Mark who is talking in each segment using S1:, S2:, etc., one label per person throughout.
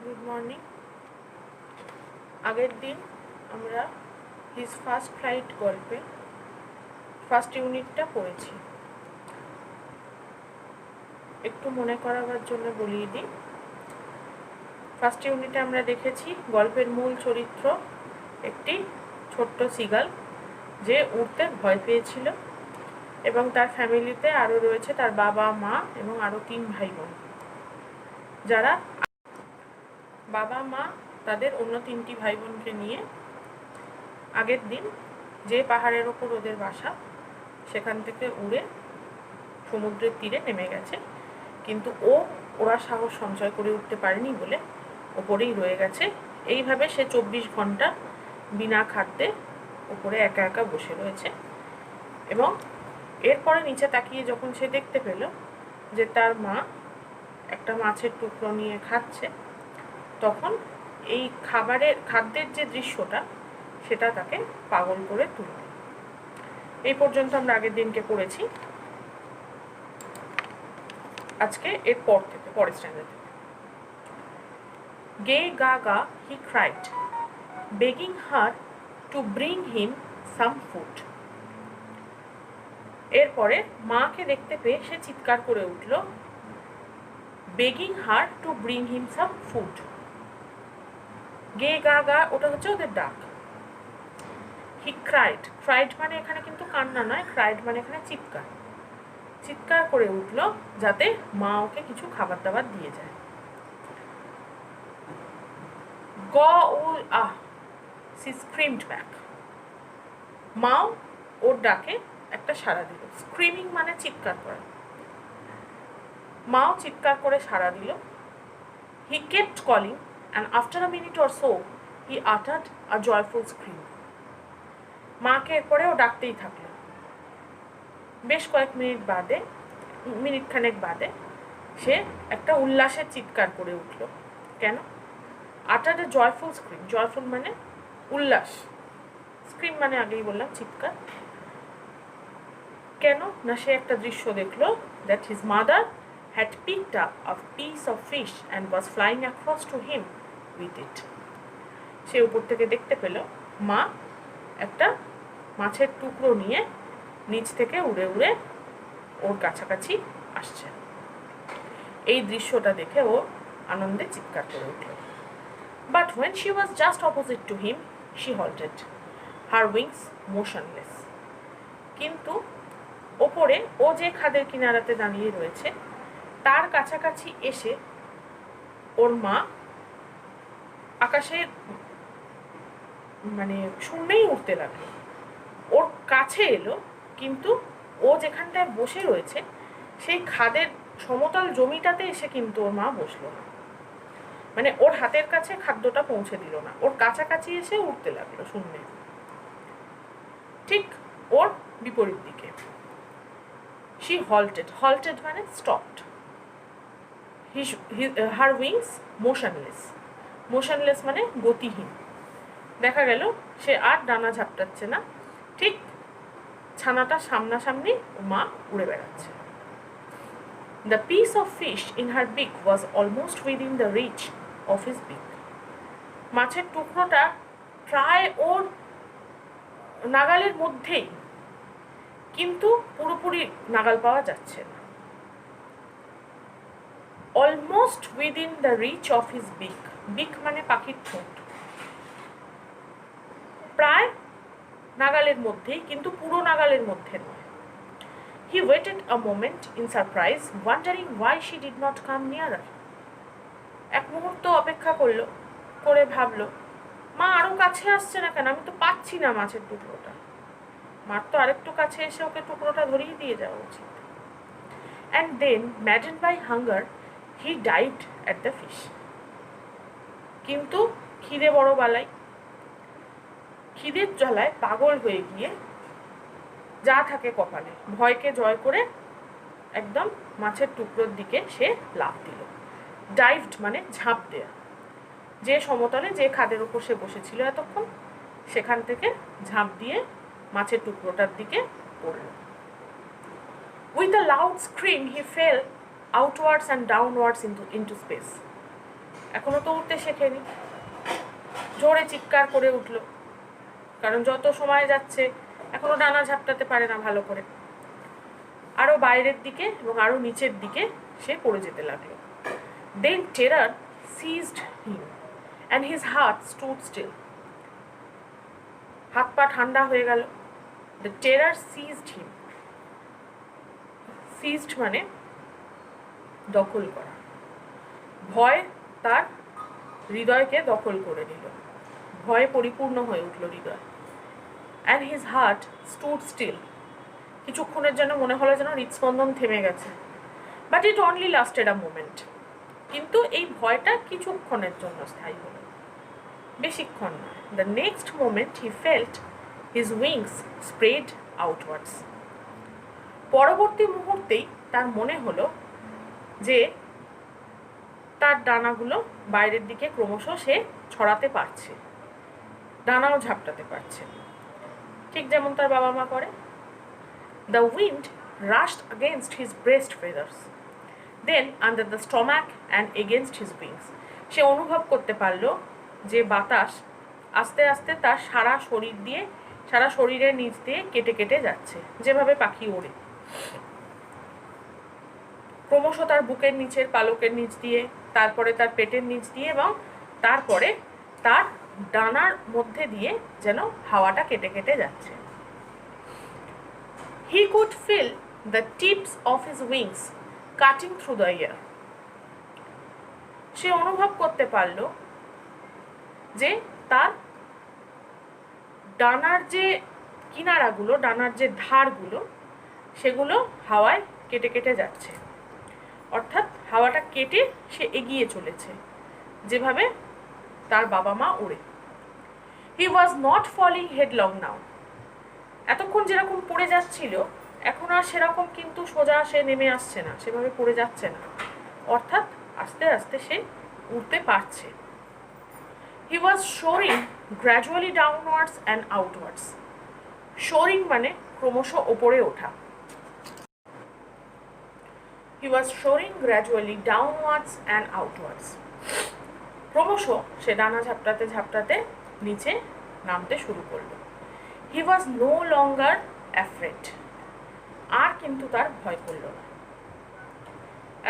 S1: Good morning. আগের দিন আমরা হিজ ফার্স্ট ফ্লাইট গল্পে ফার্স্ট ইউনিটটা পড়েছি। একটু মনে করাবার জন্য বলিয়ে দিই। ফার্স্ট ইউনিটে আমরা দেখেছি গল্পের মূল চরিত্র একটি ছোট্ট সিগাল, যে উড়তে ভয় পেয়েছিল, এবং তার ফ্যামিলিতে আরও রয়েছে তার বাবা, মা এবং আরও 3 ভাই বোন, যারা বাবা মা তাদের অন্য 3টি ভাই বোনকে নিয়ে আগের দিন যে পাহাড়ের ওপর ওদের বাসা সেখান থেকে উড়ে সমুদ্রের তীরে নেমে গেছে, কিন্তু ওরা সাহস সঞ্চয় করে উঠতে পারেনি বলে ওপরেই রয়ে গেছে। এইভাবে সে 24 ঘন্টা বিনা খাদ্যে ওপরে একা একা বসে রয়েছে, এবং এরপরে নিচে তাকিয়ে যখন সে দেখতে পেল যে তার মা একটা মাছের টুকরো নিয়ে খাচ্ছে, তখন এই খাদ্যের যে দৃশ্যটা সেটা তাকে পাগল করে তুলল। এই পর্যন্ত আমরা আগের দিনকে পড়েছি। আজকে এর পরের স্ট্যান্ডার্ড থেকে গে গা গা he cried, begging her to bring him some food. এরপরে মাকে দেখতে পেয়ে সে চিৎকার করে উঠল, begging her to bring him some food. গে গা গা ওটা হচ্ছে ওদের ডাক। হি ক্রাইড, ক্রাইড মানে এখানে কিন্তু কান্না নয়, ক্রাইড মানে এখানে চিৎকার। চিৎকার করে উঠল যাতে মা ওকে কিছু খাবার দাবার দিয়ে যায়। গ উল আহ, সি স্ক্রিমড ব্যাক। মাও ওর ডাকে একটা সাড়া দিল। স্ক্রিমিং মানে চিৎকার করা। মাও চিৎকার করে সাড়া দিল। হি kept calling and after a minute or so he uttered a joyful scream. মাকে এরপরে ও ডাকতেই থাকলো। বেশ কয়েক মিনিট খানেক বাদে সে একটা উল্লাসের চিৎকার করে উঠল। কেন? uttered a joyful scream, joyful মানে উল্লাস, স্ক্রিম মানে আগেই বললাম চিৎকার। কেন না সে একটা দৃশ্য দেখলো, that his mother had picked up a piece of fish and was flying across to him with it. সে উপর থেকে দেখতে পেল মা একটা মাছের টুকরো নিয়ে নিচ থেকে উড়ে উড়ে ওর কাছাকাছি আসছে। এই দৃশ্যটা দেখে ও আনন্দে চিৎকার করে উঠল। But when she was just opposite to him, she halted, her wings motionless. কিন্তু ওপরে ও যে খাদের কিনারাতে দাঁড়িয়ে রয়েছে তার কাছাকাছি এসে ওর মা আকাশে মানে শূন্যেই উঠতে লাগলো। ওর কাছে এলো, কিন্তু ও যেখানটায় বসে রয়েছে সেই খাদের সমতল জমিটাতে এসে কিন্তু ওর মা বসলো না, মানে ওর হাতের কাছে খাদ্যটা পৌঁছে দিল না, ওর কাছাকাছি এসে উঠতে লাগলো শূন্যে, ঠিক ওর বিপরীত দিকে। She halted মানে stopped. Her wings motionless মানে গতিহীন। দেখা গেল সে আর ডানা ঝাপটাচ্ছে না, ঠিক ছানাটা সামনাসামনি মা উড়ে বেড়াচ্ছে। The piece of fish in her beak was almost within the reach of his beak. মাছের টুকরোটা প্রায় ওর নাগালের মধ্যেই, কিন্তু পুরোপুরি নাগাল পাওয়া যাচ্ছে না। Almost within the reach of his beak, beak মানে পাখির ঠোঁট, প্রায় নাগালের মধ্যেই কিন্তু পুরো নাগালের মধ্যে নয়। He waited a moment in surprise, wondering why she did not come nearer. এক মুহূর্ত অপেক্ষা করে ভাবলো, মা আরো কাছে আসছে না কেন, আমি তো পাচ্ছি না মাছের টুকরোটা। মার তো আরেকটু কাছে এসে ওকে টুকরোটা ধরিয়ে দিয়ে যাওয়া উচিত। And then, maddened by hunger, he dived at the fish. কিন্তু খিদে বড় বালাই, খিদের জ্বালায় পাগল হয়ে গিয়ে যা থাকে কপালে ভয়কে জয় করে একদম মাছের টুকরোর দিকে সে লাফ দিল। ডাইভড মানে ঝাঁপ দেয়া, যে সমতলে যে খাদের উপর সে বসেছিল এতক্ষণ সেখান থেকে ঝাঁপ দিয়ে মাছের টুকরোটার দিকে পড়ল। With a loud scream he fell outwards and downwards into space. এখনো তো উঠতে শেখেনি। জোরে চিৎকার করে উঠল, কারণ যত সময় যাচ্ছে এখনো ডানা ঝাপটাতে পারে না ভালো করে। আরো বাইরের দিকে এবং আরো নিচের দিকে সে পড়ে যেতে লাগলো। Then terror seized him and his heart stood still. হাত পা ঠান্ডা হয়ে গেল। The terror seized him. Seized মানে দখল করা। ভয় তার হৃদয়কে দখল করে নিল, ভয়ে পরিপূর্ণ হয়ে উঠল হৃদয়। And his heart stood still. কিছুক্ষণের জন্য মনে হলো যেন হৃদস্পন্দন থেমে গেছে। But it only lasted a moment. কিন্তু এই ভয়টা কিছুক্ষণের জন্য স্থায়ী হলো, বেশিক্ষণ নয়। The next moment he felt his wings spread outwards. পরবর্তী মুহূর্তেই তার মনে হলো যে তার ডানাগুলো বাইরের দিকে ক্রমশ সে ছড়াতে পারছে, ডানাও ঝাপটাতে পারছে, ঠিক যেমন তার বাবা মা করে। The wind rushed against his breast feathers, then under the stomach and against his wings. সে অনুভব করতে পারলো যে বাতাস আস্তে আস্তে তার সারা শরীর দিয়ে, সারা শরীরের নিচ দিয়ে কেটে কেটে যাচ্ছে, যেভাবে পাখি ওড়ে। ক্রমশ তার বুকের নিচের পালকের নিচ দিয়ে, তারপরে তার পেটের নিচ দিয়ে এবং তারপরে তার ডানার মধ্যে দিয়ে যেন হাওয়াটা কেটে কেটে যাচ্ছে। He could feel the tips of his wings cutting through the air. সে অনুভব করতে পারল যে তার ডানার যে কিনারাগুলো, ডানার যে ধারগুলো, সেগুলো হাওয়ায় কেটে কেটে যাচ্ছে, অর্থাৎ হাওয়াটা কেটে সে এগিয়ে চলেছে, যেভাবে তার বাবা মা ওড়ে। He was not falling headlong now. এতক্ষণ যেরকম পড়ে যাচ্ছিল, এখন আর সেরকম কিন্তু সোজা সে নেমে আসছে না, সেভাবে পড়ে যাচ্ছে না, অর্থাৎ আস্তে আস্তে সে উঠতে পারছে। He was soaring gradually downwards and outwards. Soaring মানে ক্রমশ ওপরে ওঠা। He was soaring gradually downwards and outwards. ক্রমশ সে ডানা ঝাপটাতে ঝাপটাতে নিচে নামতে শুরু করলো। He was no longer afraid. আর কিন্তু তার ভয় করল না।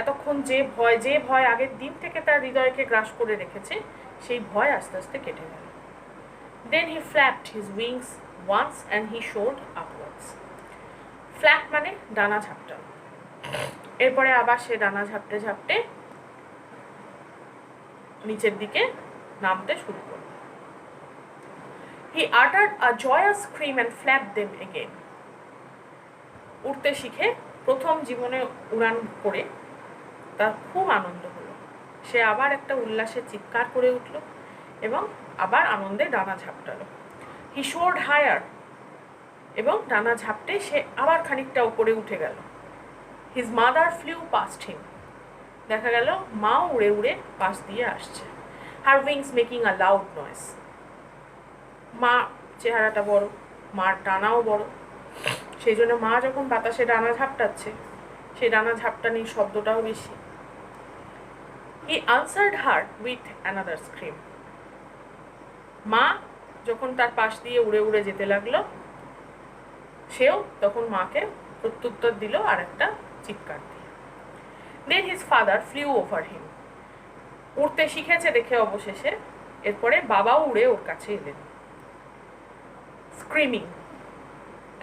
S1: এতক্ষণ যে ভয় আগের দিন থেকে তার হৃদয়কে গ্রাস করে রেখেছে, সেই ভয় আস্তে আস্তে কেটে গেল। Then he flapped his wings once and he soared upwards. Flap মানে ডানা ঝাপটানো। এরপরে আবার সে ডানা ঝাপটে ঝাপটে নিচের দিকে নামতে শুরু করল। He uttered a joyous scream and flapped them again. উড়তে শিখে প্রথম জীবনে উড়ান করে তার খুব আনন্দ হলো। সে আবার একটা উল্লাসের চিৎকার করে উঠল এবং আবার আনন্দে ডানা ঝাপটালো। He soared higher. এবং ডানা ঝাপটে সে আবার খানিকটা উপরে উঠে গেল। His mother flew past him. দেখা গেল মা উড়ে উড়ে পাশ দিয়ে আসছে। Her wings making a loud noise. মা চেহারাটা বড়, মার ডানাও বড়, সেই জন্য মা যখন বাতাসে ডানা ঝাপটাচ্ছে, সেই ডানা ঝাপটানির শব্দটাও বেশি। He answered her with another scream. মা যখন তার পাশ দিয়ে উড়ে উড়ে যেতে লাগলো, সেও তখন মাকে প্রত্যুত্তর দিল আর একটা চিৎকার দিয়ে। Then his father flew over him. উড়তে শিখেছে দেখে অবশেষে এরপরে বাবাও উড়ে ওর কাছে এলেন। Screaming,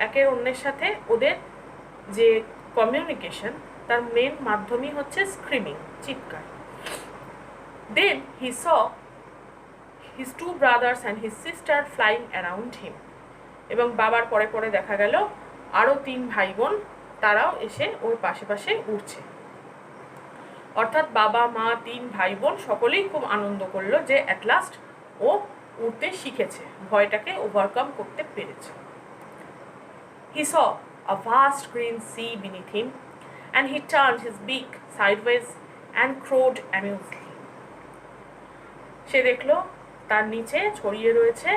S1: একের অন্যের সাথে ওদের যে কমিউনিকেশন, তার মেন মাধ্যমই হচ্ছে স্ক্রিমিং, চিৎকার। Then he saw his two brothers and his sister flying around him. এবং বাবার পরে পরে দেখা গেল আরো 3 ভাই বোন, তারাও এসে ওর পাশে পাশে উঠছে। অর্থাৎ বাবা মা 3 ভাই বোন সকলেই খুব আনন্দ করলো যে অ্যাট লাস্ট ও উড়তে শিখেছে, ভয়টাকে ওভারকাম করতে পেরেছে। He saw a vast green sea beneath him and he turned his beak sideways and crowed amusedly. সে দেখলো তার নিচে ছড়িয়ে রয়েছে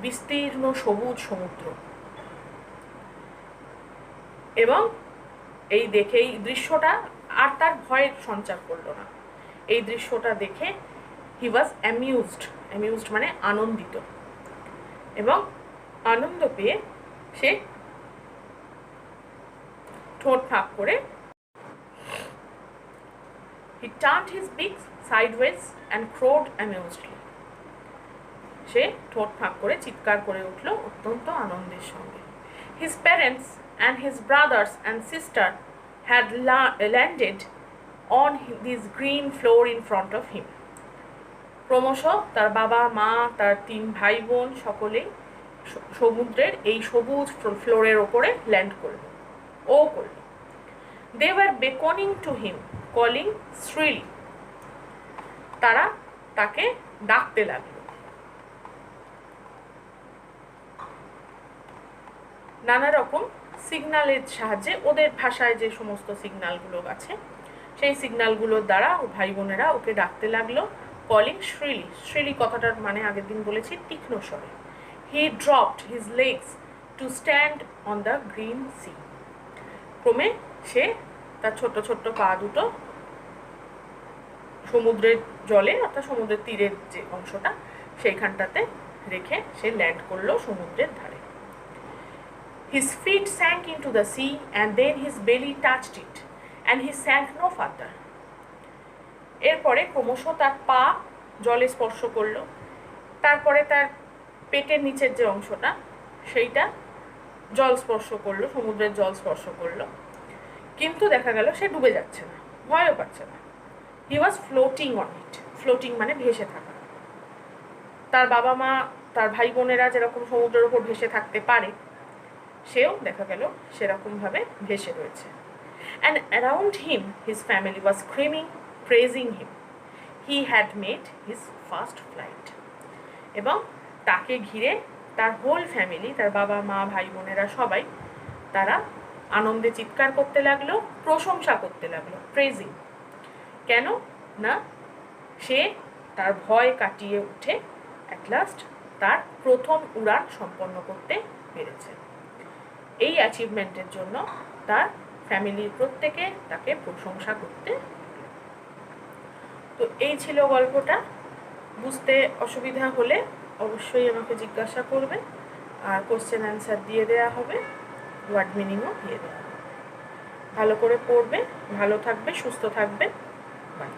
S1: বিস্তীর্ণ সবুজ সমুদ্র, এবং এই দেখে এই দৃশ্যটা আর তার ভয়ের সঞ্চার করলো না। এই দৃশ্যটা দেখে হি ওয়াজ অ্যামিউজড মানে আনন্দিত, এবং আনন্দ পেয়ে সে ঠোঁট ফাঁক করে he turned his big sideways and crowed amusedly, সে ঠোঁট ফাঁক করে চিৎকার করে উঠল অত্যন্ত আনন্দের সঙ্গে। His parents and his brothers and sister had landed on this green floor in front of him. ক্রমশ তার বাবা মা তার 3 ভাই বোন সকলেই সমুদ্রের এই সবুজ ফ্লোরের ওপরে ল্যান্ড করল। They were beckoning to him calling shrilly, তারা তাকে ডাকতে লাগলো নানা রকম সিগন্যালের সাহায্যে। ওদের ভাষায় যে সমস্ত সিগন্যালগুলো আছে সেই সিগন্যালগুলোর দ্বারা ও ভাই বোনেরা ওকে ডাকতে লাগলো কলিং শ্রিলি। শ্রিলি কথাটার মানে আগের দিন বলেছি তীক্ষ্ণ স্বরে। He dropped his legs to stand on the green sea, ক্রমে সে তার ছোট্ট ছোট্ট পা দুটো সমুদ্রের জলে অর্থাৎ সমুদ্রের তীরের যে অংশটা সেইখানটাতে রেখে সে ল্যান্ড করলো সমুদ্রের ধারে। His feet sank into the sea and then his belly touched it and he sank no further. এরপরে ক্রমশ তার পা জলে স্পর্শ করলো, তারপরে তার পেটের নিচের যে অংশটা সেইটা জল স্পর্শ করলো, সমুদ্রের জল স্পর্শ করলো, কিন্তু দেখা গেল সে ডুবে যাচ্ছে না, ভয়ও পাচ্ছে না। হি ওয়াজ ফ্লোটিং অন ইট, ফ্লোটিং মানে ভেসে থাকা। তার বাবা মা তার ভাই বোনেরা যেরকম সমুদ্রের ওপর ভেসে থাকতে পারে সেও দেখা গেল সেরকমভাবে ভেসে রয়েছে। And around him his family was screaming praising him, he had made his first flight. এবং তাকে ঘিরে তার হোল ফ্যামিলি, তার বাবা মা ভাই বোনেরা সবাই তারা আনন্দে চিৎকার করতে লাগলো, প্রশংসা করতে লাগলো, প্রেজিং। কেন না সে তার ভয় কাটিয়ে উঠে অ্যাট লাস্ট তার প্রথম উড়ান সম্পন্ন করতে পেরেছে। এই অ্যাচিভমেন্টের জন্য তার ফ্যামিলির প্রত্যেকে তাকে প্রশংসা করতে। তো এই ছিল গল্পটা। বুঝতে অসুবিধা হলে অবশ্যই আমাকে জিজ্ঞাসা করবে, আর কোশ্চেন অ্যান্সার দিয়ে দেওয়া হবে, ওয়ার্ড মিনিংও দিয়ে দেওয়া হবে। ভালো করে পড়বে, ভালো থাকবে, সুস্থ থাকবে। বাই।